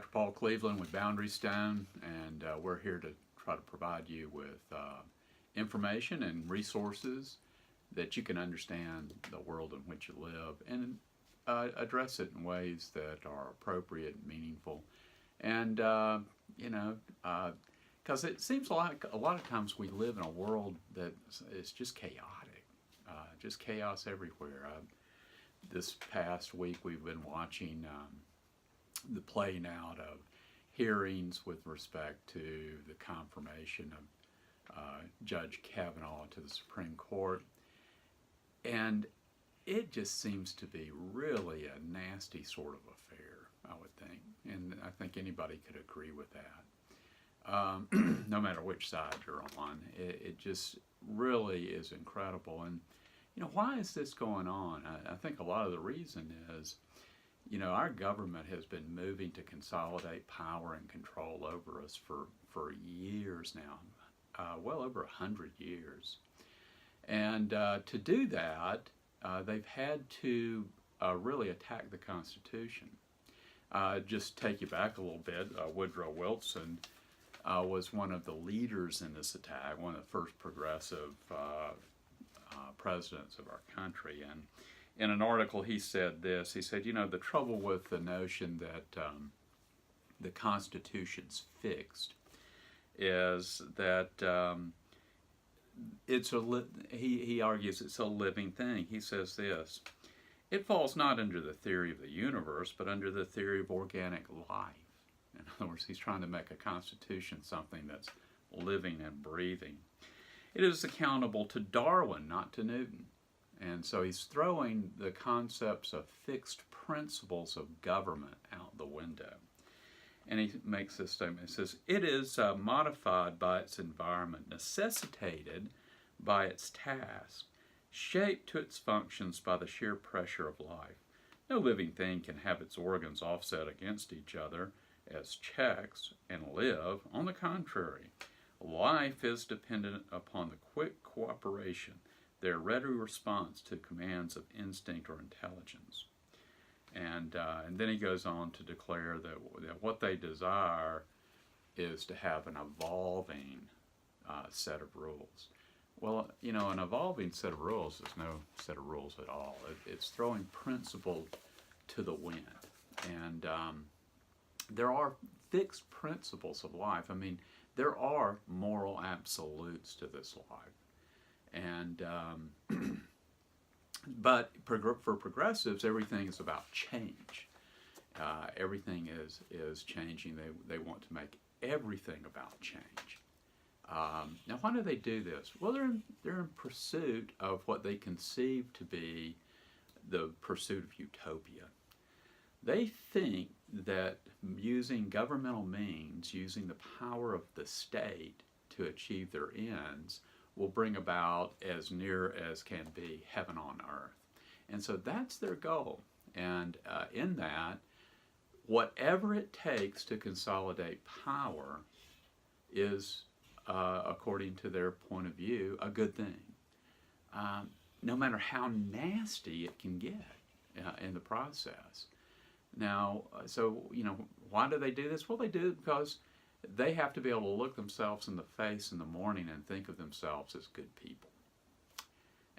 Dr. Paul Cleveland with Boundary Stone, and we're here to try to provide you with information and resources that you can understand the world in which you live and address it in ways that are appropriate and meaningful. And, because it seems like a lot of times we live in a world that is just chaotic, just chaos everywhere. This past week we've been watching the playing out of hearings with respect to the confirmation of Judge Kavanaugh to the Supreme Court. And it just seems to be really a nasty sort of affair, I would think. And I think anybody could agree with that, no matter which side you're on. It just really is incredible. And, why is this going on? I think a lot of the reason is, our government has been moving to consolidate power and control over us for years now, well over 100 years. And to do that, they've had to really attack the Constitution. Just take you back a little bit, Woodrow Wilson was one of the leaders in this attack, one of the first progressive presidents of our country. And in an article he said this, he said, the trouble with the notion that the Constitution's fixed is that he argues it's a living thing. He says this: it falls not under the theory of the universe, but under the theory of organic life. In other words, he's trying to make a constitution something that's living and breathing. It is accountable to Darwin, not to Newton. And so he's throwing the concepts of fixed principles of government out the window. And he makes this statement. He says, it is modified by its environment, necessitated by its task, shaped to its functions by the sheer pressure of life. No living thing can have its organs offset against each other as checks and live. On the contrary, life is dependent upon the quick cooperation, their ready response to commands of instinct or intelligence. And then he goes on to declare that what they desire is to have an evolving set of rules. Well, an evolving set of rules is no set of rules at all. It's throwing principle to the wind. And there are fixed principles of life. I mean, there are moral absolutes to this life. And but for progressives, everything is about change. Everything is changing. They want to make everything about change. Now, why do they do this? Well, they're in pursuit of what they conceive to be the pursuit of utopia. They think that using governmental means, using the power of the state to achieve their ends, will bring about as near as can be heaven on earth. And so that's their goal. And in that, whatever it takes to consolidate power is, according to their point of view, a good thing. No matter how nasty it can get in the process. Now, why do they do this? Well, they do it because they have to be able to look themselves in the face in the morning and think of themselves as good people.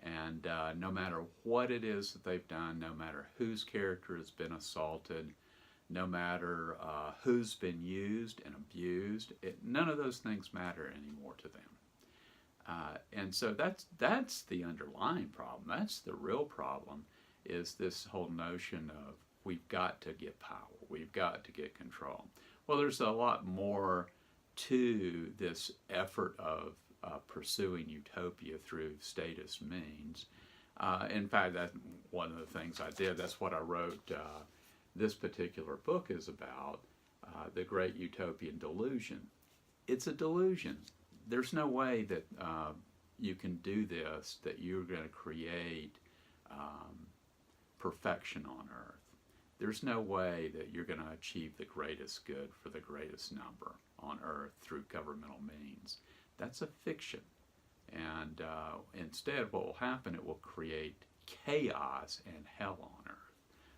And no matter what it is that they've done, no matter whose character has been assaulted, no matter who's been used and abused, none of those things matter anymore to them. And so that's the underlying problem. That's the real problem, is this whole notion of we've got to get power, we've got to get control. Well, there's a lot more to this effort of pursuing utopia through statist means. In fact, that's one of the things I did. That's what I wrote. This particular book is about the great utopian delusion. It's a delusion. There's no way that you can do this, that you're going to create perfection on earth. There's no way that you're going to achieve the greatest good for the greatest number on earth through governmental means. That's a fiction. And instead, what will happen, it will create chaos and hell on earth.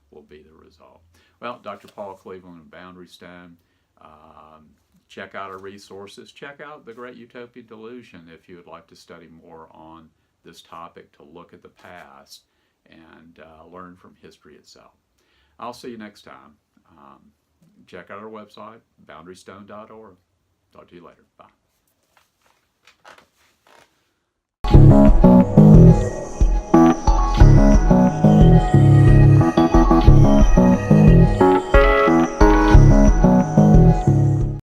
Will be the result. Well, Dr. Paul Cleveland and Boundary Stone. Check out our resources. Check out The Great Utopia Delusion if you would like to study more on this topic, to look at the past and learn from history itself. I'll see you next time. Check out our website, boundarystone.org. Talk to you later. Bye.